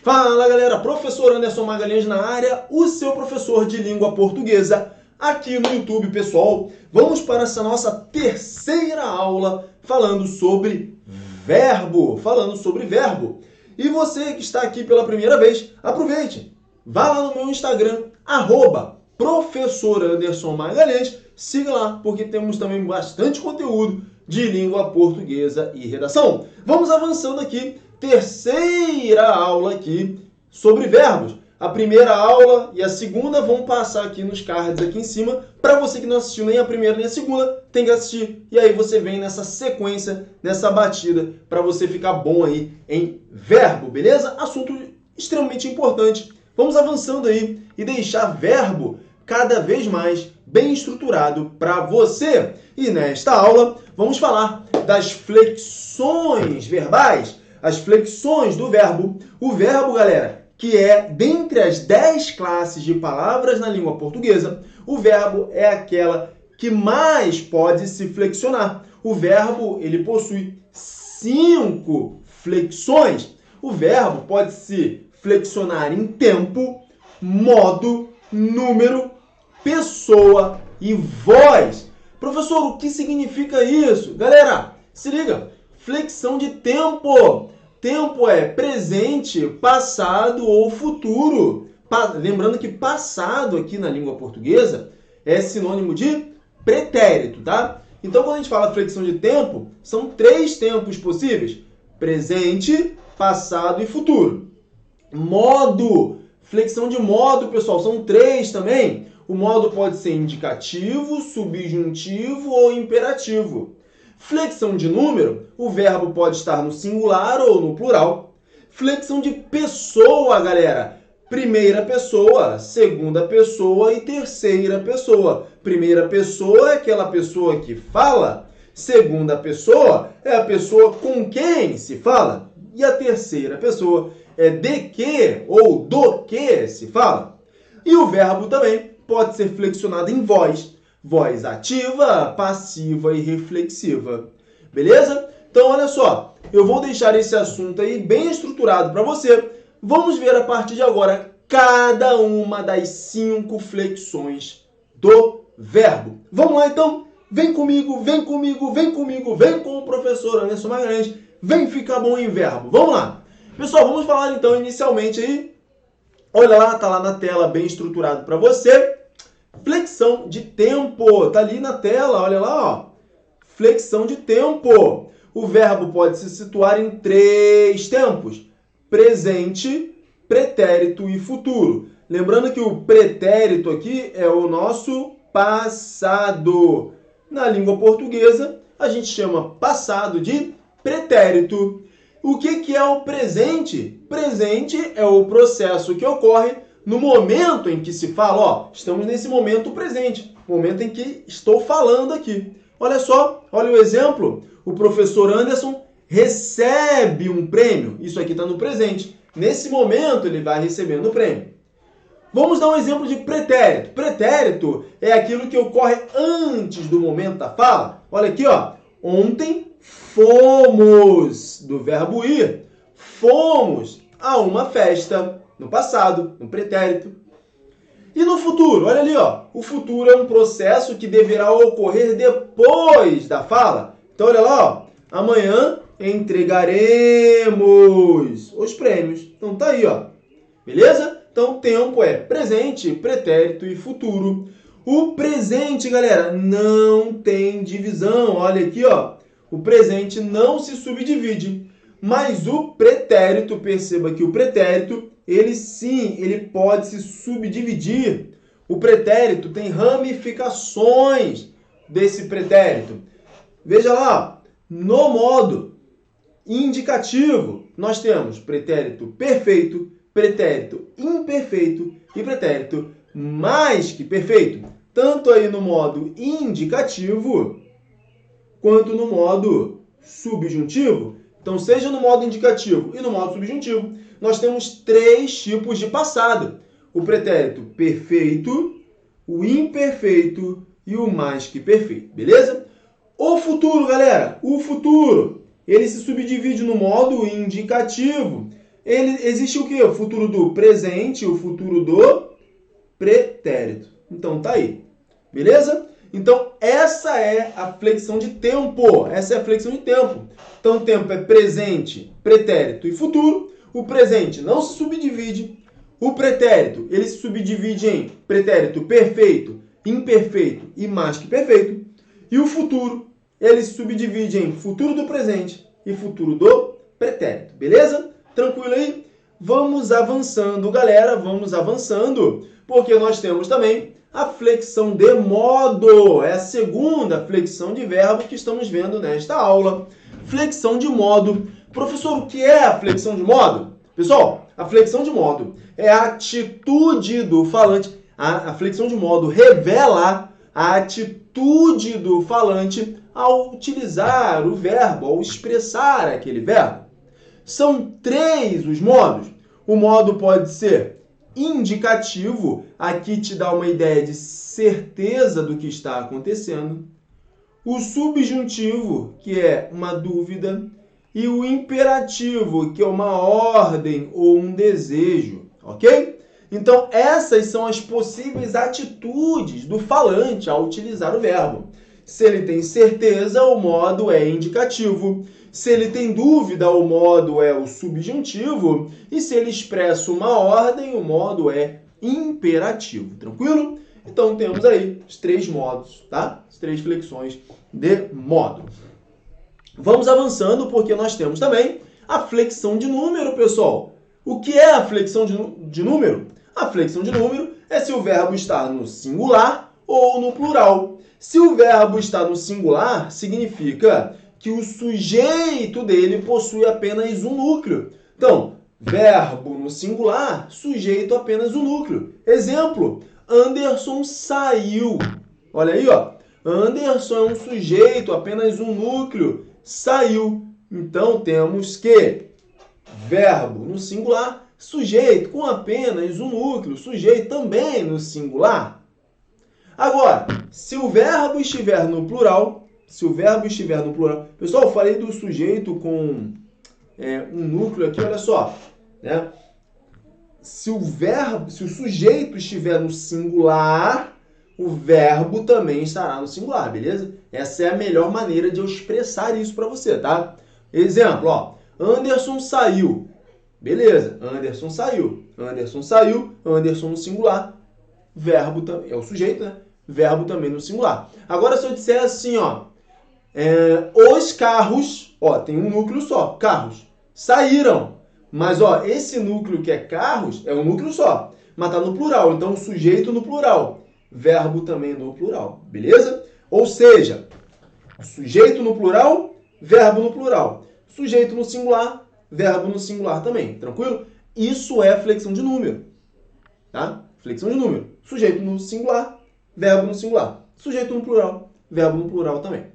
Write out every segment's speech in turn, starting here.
Fala galera, professor Anderson Magalhães na área, o seu professor de língua portuguesa aqui no YouTube, pessoal. Vamos para essa nossa terceira aula falando sobre verbo, E você que está aqui pela primeira vez, aproveite, vá lá no meu Instagram, @professor Anderson Magalhães, siga lá, porque temos também bastante conteúdo de língua portuguesa e redação. Vamos avançando aqui. Terceira aula aqui sobre verbos. A primeira aula e a segunda vão passar aqui nos cards aqui em cima. Para você que não assistiu nem a primeira nem a segunda, tem que assistir. E aí você vem nessa sequência, nessa batida, para você ficar bom aí em verbo, beleza? Assunto extremamente importante. Vamos avançando aí e deixar verbo cada vez mais bem estruturado para você. E nesta aula vamos falar das flexões verbais. As flexões do verbo. O verbo, galera, que é dentre as 10 classes de palavras na língua portuguesa, o verbo é aquela que mais pode se flexionar. O verbo, ele possui 5 flexões. O verbo pode se flexionar em tempo, modo, número, pessoa e voz. Professor, o que significa isso? Galera, se liga. Flexão de tempo. Tempo é presente, passado ou futuro. Lembrando que passado aqui na língua portuguesa é sinônimo de pretérito, tá? Então, quando a gente fala flexão de tempo, são 3 tempos possíveis. Presente, passado e futuro. Modo. Flexão de modo, pessoal, são 3 também. O modo pode ser indicativo, subjuntivo ou imperativo. Flexão de número, o verbo pode estar no singular ou no plural. Flexão de pessoa, galera. Primeira pessoa, segunda pessoa e terceira pessoa. Primeira pessoa é aquela pessoa que fala. Segunda pessoa é a pessoa com quem se fala. E a terceira pessoa é de que ou do que se fala. E o verbo também pode ser flexionado em voz. Voz ativa, passiva e reflexiva. Beleza? Então, olha só. Eu vou deixar esse assunto aí bem estruturado para você. Vamos ver a partir de agora cada uma das 5 flexões do verbo. Vamos lá, então? Vem comigo, vem comigo, vem comigo, vem com o professor Anderson Magalhães. Vem ficar bom em verbo. Vamos lá. Pessoal, vamos falar então inicialmente aí. Olha lá, tá lá na tela bem estruturado para você. Flexão de tempo, tá ali na tela, olha lá, ó. Flexão de tempo. O verbo pode se situar em 3 tempos: presente, pretérito e futuro. Lembrando que o pretérito aqui é o nosso passado. Na língua portuguesa, a gente chama passado de pretérito. O que é o presente? Presente é o processo que ocorre no momento em que se fala, ó, estamos nesse momento presente, momento em que estou falando aqui. Olha só, olha o exemplo. O professor Anderson recebe um prêmio. Isso aqui está no presente. Nesse momento, ele vai recebendo o prêmio. Vamos dar um exemplo de pretérito. Pretérito é aquilo que ocorre antes do momento da fala. Olha aqui, ó. Ontem fomos, do verbo ir, fomos a uma festa. No passado, no pretérito. E no futuro, olha ali, ó. O futuro é um processo que deverá ocorrer depois da fala. Então, olha lá, ó. Amanhã entregaremos os prêmios. Então, tá aí, ó. Beleza? Então, tempo é presente, pretérito e futuro. O presente, galera, não tem divisão. Olha aqui, ó. O presente não se subdivide. Mas o pretérito, perceba que o pretérito, ele pode se subdividir. O pretérito tem ramificações desse pretérito. Veja lá, no modo indicativo, nós temos pretérito perfeito, pretérito imperfeito e pretérito mais que perfeito. Tanto aí no modo indicativo, quanto no modo subjuntivo. Então, seja no modo indicativo e no modo subjuntivo, nós temos 3 tipos de passado. O pretérito perfeito, o imperfeito e o mais que perfeito. Beleza? O futuro, galera. O futuro, ele se subdivide no modo indicativo. Existe o quê? O futuro do presente e o futuro do pretérito. Então tá aí. Beleza? Então essa é a flexão de tempo. Essa é a flexão de tempo. Então tempo é presente, pretérito e futuro. O presente não se subdivide. O pretérito, ele se subdivide em pretérito perfeito, imperfeito e mais que perfeito. E o futuro, ele se subdivide em futuro do presente e futuro do pretérito. Beleza? Tranquilo aí? Vamos avançando, galera. Vamos avançando, porque nós temos também a flexão de modo. É a segunda flexão de verbo que estamos vendo nesta aula. Flexão de modo. Professor, o que é a flexão de modo? Pessoal, a flexão de modo é a atitude do falante. A flexão de modo revela a atitude do falante ao utilizar o verbo, ao expressar aquele verbo. São 3 os modos. O modo pode ser indicativo, aqui te dá uma ideia de certeza do que está acontecendo. O subjuntivo, que é uma dúvida. E o imperativo, que é uma ordem ou um desejo, ok? Então, essas são as possíveis atitudes do falante ao utilizar o verbo. Se ele tem certeza, o modo é indicativo. Se ele tem dúvida, o modo é o subjuntivo. E se ele expressa uma ordem, o modo é imperativo. Tranquilo? Então, temos aí os 3 modos, tá? As 3 flexões de modo. Vamos avançando, porque nós temos também a flexão de número, pessoal. O que é a flexão de número? A flexão de número é se o verbo está no singular ou no plural. Se o verbo está no singular, significa que o sujeito dele possui apenas um núcleo. Então, verbo no singular, sujeito apenas um núcleo. Exemplo, Anderson saiu. Olha aí, ó. Anderson é um sujeito, apenas um núcleo. Saiu. Então, temos que verbo no singular, sujeito com apenas um núcleo, sujeito também no singular. Agora, se o verbo estiver no plural, pessoal, eu falei do sujeito com um núcleo aqui, olha só, né? Se o sujeito estiver no singular, o verbo também estará no singular, beleza? Essa é a melhor maneira de eu expressar isso para você, tá? Exemplo, ó. Anderson saiu. Beleza, Anderson saiu. Anderson saiu, Anderson no singular. Verbo também, é o sujeito, né? Verbo também no singular. Agora, se eu disser assim, ó. Os carros, ó, tem um núcleo só, carros, saíram. Mas, ó, esse núcleo que é carros é um núcleo só. Mas tá no plural, então o sujeito no plural. Verbo também no plural, beleza? Ou seja, sujeito no plural, verbo no plural. Sujeito no singular, verbo no singular também, tranquilo? Isso é flexão de número, tá? Flexão de número. Sujeito no singular, verbo no singular. Sujeito no plural, verbo no plural também.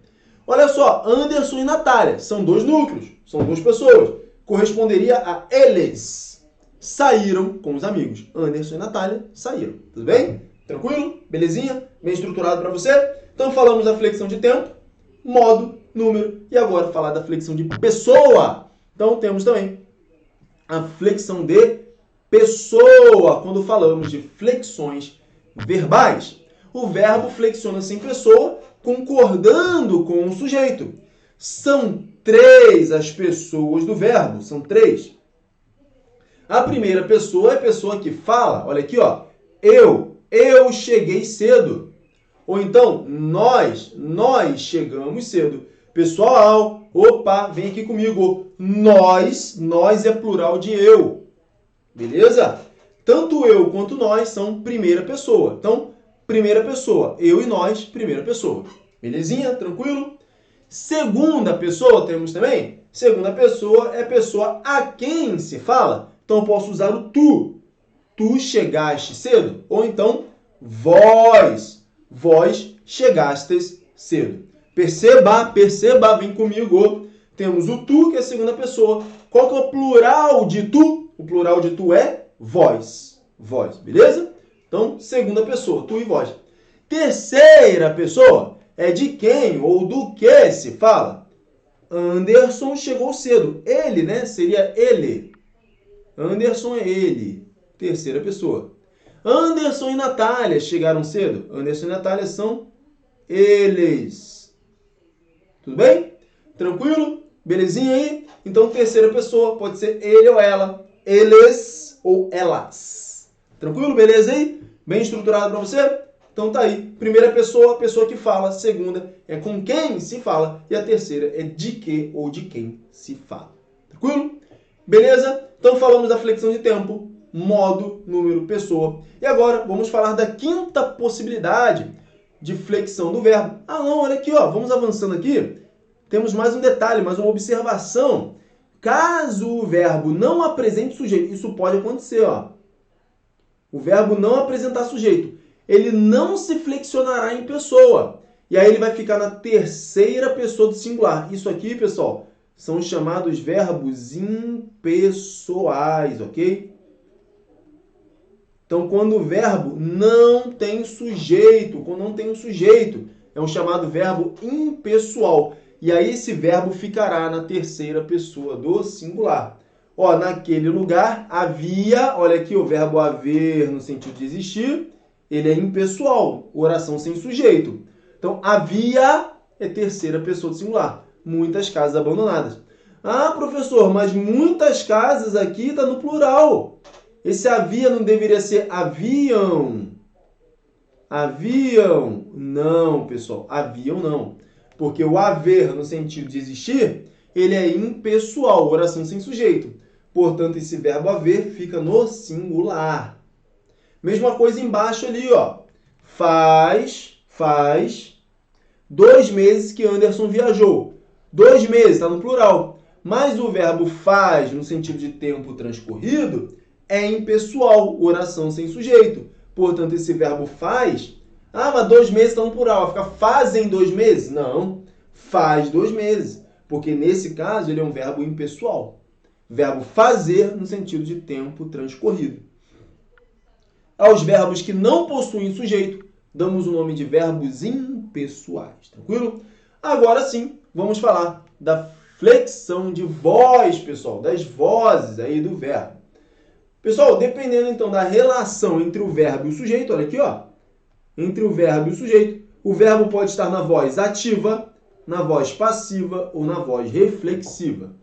Olha só, Anderson e Natália são 2 núcleos, são 2 pessoas. Corresponderia a eles. Saíram com os amigos. Anderson e Natália saíram, tudo bem? Tranquilo? Belezinha? Bem estruturado para você? Então falamos da flexão de tempo, modo, número e agora falar da flexão de pessoa. Então temos também a flexão de pessoa, quando falamos de flexões verbais. O verbo flexiona-se em pessoa, concordando com o sujeito. São 3 as pessoas do verbo, são 3. A primeira pessoa é a pessoa que fala, olha aqui, ó, eu cheguei cedo. Ou então, nós chegamos cedo. Pessoal, opa, vem aqui comigo. Nós é plural de eu. Beleza? Tanto eu quanto nós são primeira pessoa. Então, primeira pessoa, eu e nós, primeira pessoa. Belezinha? Tranquilo? Segunda pessoa temos também? Segunda pessoa é a pessoa a quem se fala. Então, eu posso usar o tu. Tu chegaste cedo. Ou então, vós chegastes cedo. Perceba, vem comigo. Temos o tu, que é a segunda pessoa. Qual que é o plural de tu? O plural de tu é vós. Vós, beleza? Então, segunda pessoa, tu e vós. Terceira pessoa é de quem ou do que se fala. Anderson chegou cedo. Ele, né? Seria ele. Anderson é ele, terceira pessoa. Anderson e Natália chegaram cedo. Anderson e Natália são eles. Tudo bem? Tranquilo? Belezinha aí? Então, terceira pessoa pode ser ele ou ela, eles ou elas. Tranquilo? Beleza aí? Bem estruturado para você? Então tá aí. Primeira pessoa, a pessoa que fala. Segunda é com quem se fala. E a terceira é de que ou de quem se fala. Tranquilo? Beleza? Então falamos da flexão de tempo, modo, número, pessoa. E agora vamos falar da quinta possibilidade de flexão do verbo. Ah não, olha aqui, ó. Vamos avançando aqui. Temos mais um detalhe, mais uma observação. Caso o verbo não apresente sujeito, isso pode acontecer, ó. O verbo não apresentar sujeito, ele não se flexionará em pessoa. E aí ele vai ficar na terceira pessoa do singular. Isso aqui, pessoal, são chamados verbos impessoais, ok? Então, quando o verbo não tem sujeito, quando não tem um sujeito, é um chamado verbo impessoal. E aí esse verbo ficará na terceira pessoa do singular. Ó, naquele lugar havia, olha aqui o verbo haver no sentido de existir, ele é impessoal, oração sem sujeito. Então, havia é terceira pessoa do singular. Muitas casas abandonadas. Ah, professor, mas muitas casas aqui está no plural. Esse havia não deveria ser haviam? Haviam? Não, pessoal, haviam não. Porque o haver, no sentido de existir, ele é impessoal, oração sem sujeito. Portanto, esse verbo haver fica no singular. Mesma coisa embaixo ali, ó. Faz 2 meses que Anderson viajou. 2 meses, está no plural. Mas o verbo faz, no sentido de tempo transcorrido, é impessoal, oração sem sujeito. Portanto, esse verbo faz... Ah, mas 2 meses está no plural. Vai ficar fazem 2 meses? Não. Faz 2 meses. Porque, nesse caso, ele é um verbo impessoal. Verbo fazer, no sentido de tempo transcorrido. Aos verbos que não possuem sujeito, damos o nome de verbos impessoais. Tranquilo? Agora sim, vamos falar da flexão de voz, pessoal. Das vozes aí do verbo. Pessoal, dependendo então da relação entre o verbo e o sujeito, olha aqui, ó. Entre o verbo e o sujeito, o verbo pode estar na voz ativa, na voz passiva ou na voz reflexiva.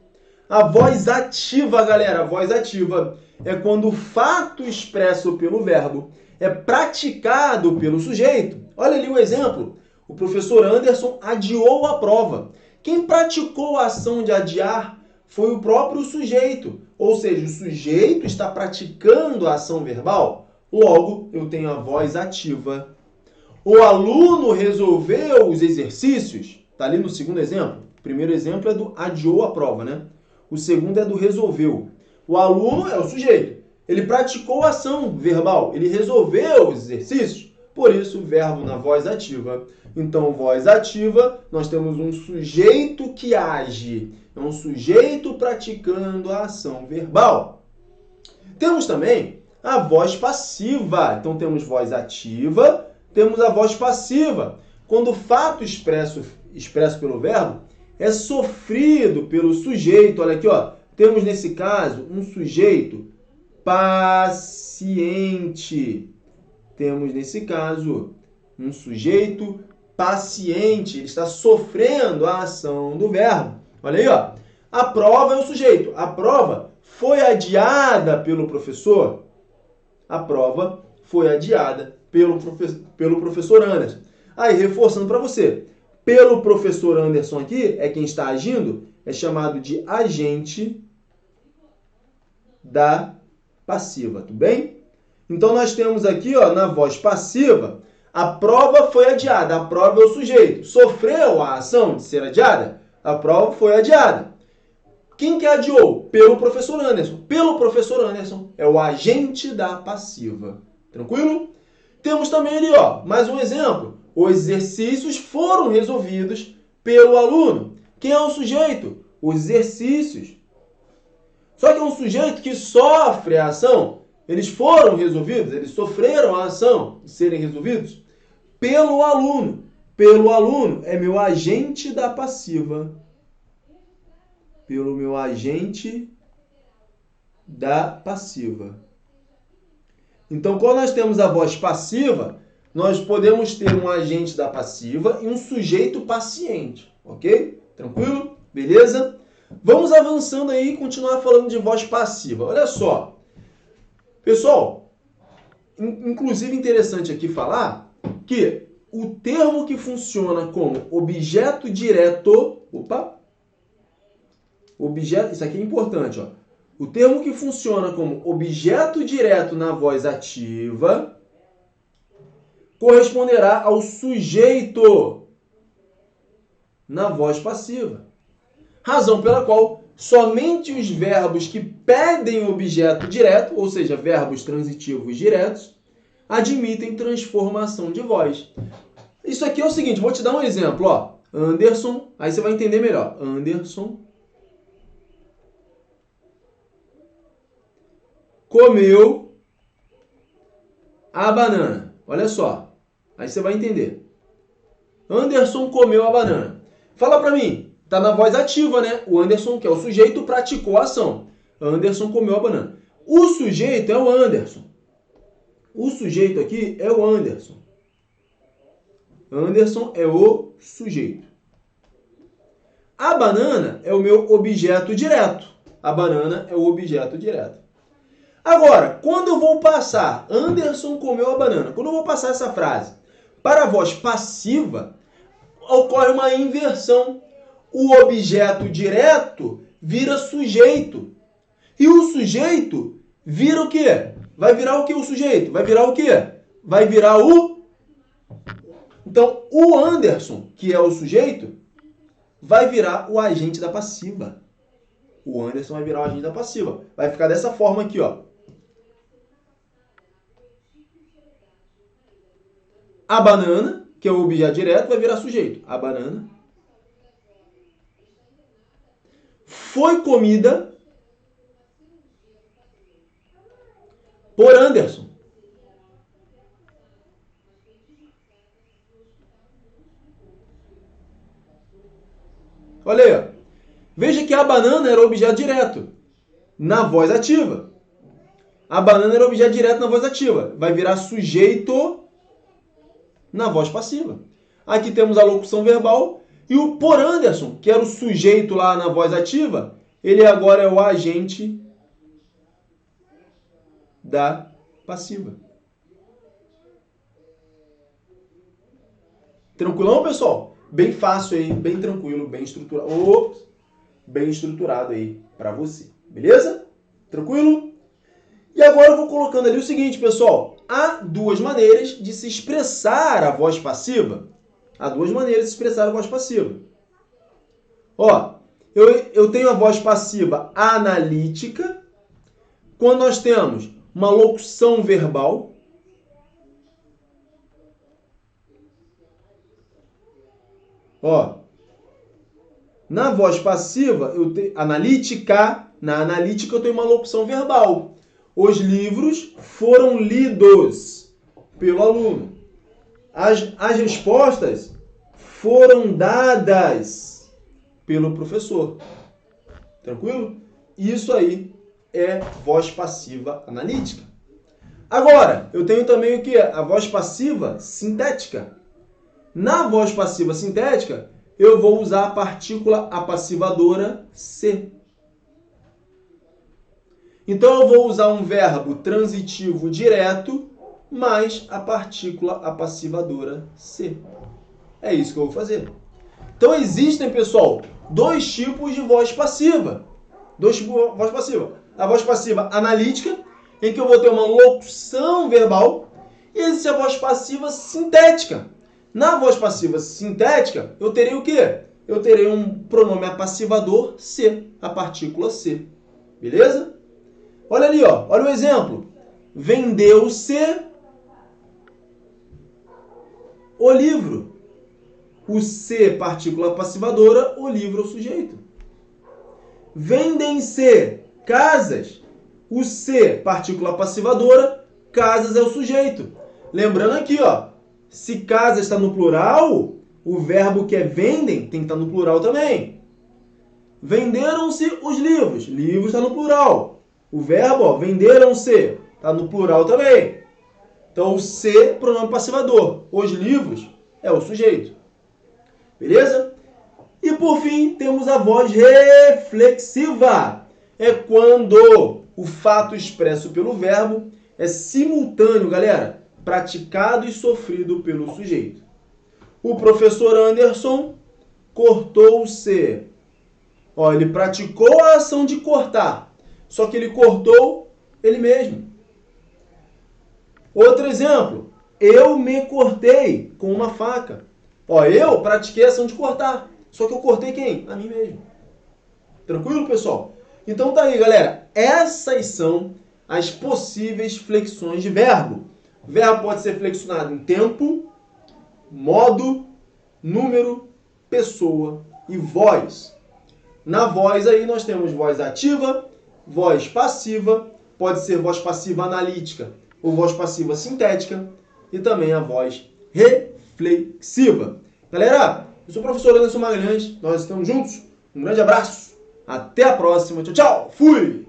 A voz ativa, galera, a voz ativa é quando o fato expresso pelo verbo é praticado pelo sujeito. Olha ali o exemplo. O professor Anderson adiou a prova. Quem praticou a ação de adiar foi o próprio sujeito. Ou seja, o sujeito está praticando a ação verbal. Logo, eu tenho a voz ativa. O aluno resolveu os exercícios. Está ali no segundo exemplo. O primeiro exemplo é do adiou a prova, né? O segundo é do resolveu. O aluno é o sujeito. Ele praticou a ação verbal. Ele resolveu os exercícios. Por isso, o verbo na voz ativa. Então, voz ativa, nós temos um sujeito que age. É um sujeito praticando a ação verbal. Temos também a voz passiva. Então, temos voz ativa, temos a voz passiva. Quando o fato expresso pelo verbo é sofrido pelo sujeito. Olha aqui, ó. Temos, nesse caso, um sujeito paciente. Temos, nesse caso, um sujeito paciente. Ele está sofrendo a ação do verbo. Olha aí, ó. A prova é o sujeito. A prova foi adiada pelo professor. A prova foi adiada pelo professor Anderson. Aí, reforçando para você. Pelo professor Anderson aqui, é quem está agindo, é chamado de agente da passiva, tudo bem? Então, nós temos aqui, ó, na voz passiva, a prova foi adiada. A prova é o sujeito. Sofreu a ação de ser adiada? A prova foi adiada. Quem que adiou? Pelo professor Anderson. Pelo professor Anderson é o agente da passiva. Tranquilo? Temos também ali, ó, mais um exemplo. Os exercícios foram resolvidos pelo aluno. Quem é o sujeito? Os exercícios. Só que é um sujeito que sofre a ação. Eles foram resolvidos, eles sofreram a ação de serem resolvidos pelo aluno. Pelo aluno é meu agente da passiva. Pelo meu agente da passiva. Então, quando nós temos a voz passiva, nós podemos ter um agente da passiva e um sujeito paciente, ok? Tranquilo? Beleza? Vamos avançando aí e continuar falando de voz passiva. Olha só. Pessoal, inclusive interessante aqui falar que o termo que funciona como objeto direto... Isso aqui é importante, ó. O termo que funciona como objeto direto na voz ativa corresponderá ao sujeito na voz passiva. Razão pela qual somente os verbos que pedem objeto direto, ou seja, verbos transitivos diretos, admitem transformação de voz. Isso aqui é o seguinte, vou te dar um exemplo, ó. Anderson, aí você vai entender melhor. Anderson comeu a banana. Olha só. Aí você vai entender. Anderson comeu a banana. Fala pra mim. Tá na voz ativa, né? O Anderson, que é o sujeito, praticou a ação. Anderson comeu a banana. O sujeito é o Anderson. O sujeito aqui é o Anderson. Anderson é o sujeito. A banana é o meu objeto direto. A banana é o objeto direto. Agora, quando eu vou passar Anderson comeu a banana, quando eu vou passar essa frase para a voz passiva, ocorre uma inversão. O objeto direto vira sujeito. E o sujeito vira o quê? Vai virar o que o sujeito? Vai virar o quê? Vai virar o... Então, o Anderson, que é o sujeito, vai virar o agente da passiva. O Anderson vai virar o agente da passiva. Vai ficar dessa forma aqui, ó. A banana, que é o objeto direto, vai virar sujeito. A banana foi comida por Anderson. Olha aí, ó. Veja que a banana era objeto direto na voz ativa. A banana era objeto direto na voz ativa. Vai virar sujeito na voz passiva. Aqui temos a locução verbal e o por Anderson, que era o sujeito lá na voz ativa, ele agora é o agente da passiva. Tranquilão, pessoal? Bem fácil aí, bem tranquilo, bem estruturado. Bem estruturado aí para você. Beleza? Tranquilo? E agora eu vou colocando ali o seguinte, pessoal. Há duas maneiras de se expressar a voz passiva. Há duas maneiras de se expressar a voz passiva. Ó, eu tenho a voz passiva analítica, quando nós temos uma locução verbal. Ó, na voz passiva, analítica, na analítica eu tenho uma locução verbal. Os livros foram lidos pelo aluno. As respostas foram dadas pelo professor. Tranquilo? Isso aí é voz passiva analítica. Agora, eu tenho também o que? A voz passiva sintética. Na voz passiva sintética, eu vou usar a partícula apassivadora ser. Então, eu vou usar um verbo transitivo direto mais a partícula apassivadora ser. É isso que eu vou fazer. Então, existem, pessoal, dois tipos de voz passiva. Dois tipos de voz passiva. A voz passiva analítica, em que eu vou ter uma locução verbal, e existe a voz passiva sintética. Na voz passiva sintética, eu terei o quê? Eu terei um pronome apassivador ser, a partícula ser. Beleza? Olha ali, ó. Olha o exemplo. Vendeu-se o livro. O se, partícula passivadora, o livro é o sujeito. Vendem-se casas. O se, partícula passivadora, casas é o sujeito. Lembrando aqui, ó. Se casa está no plural, o verbo que é vendem tem que estar no plural também. Venderam-se os livros. Livros está no plural. O verbo, ó, venderam-se, tá no plural também. Então, o se, pronome passivador. Os livros é o sujeito. Beleza? E, por fim, temos a voz reflexiva. É quando o fato expresso pelo verbo é simultâneo, galera, praticado e sofrido pelo sujeito. O professor Anderson cortou-se. Ó, ele praticou a ação de cortar, só que ele cortou ele mesmo. Outro exemplo, eu me cortei com uma faca. Ó, eu pratiquei a ação de cortar, só que eu cortei quem? A mim mesmo. Tranquilo, pessoal? Então tá aí, galera. Essas são as possíveis flexões de verbo. O verbo pode ser flexionado em tempo, modo, número, pessoa e voz. Na voz aí nós temos voz ativa, voz passiva, pode ser voz passiva analítica ou voz passiva sintética e também a voz reflexiva. Galera, eu sou o professor Anderson Magalhães, nós estamos juntos. Um grande abraço, até a próxima, tchau, tchau, fui!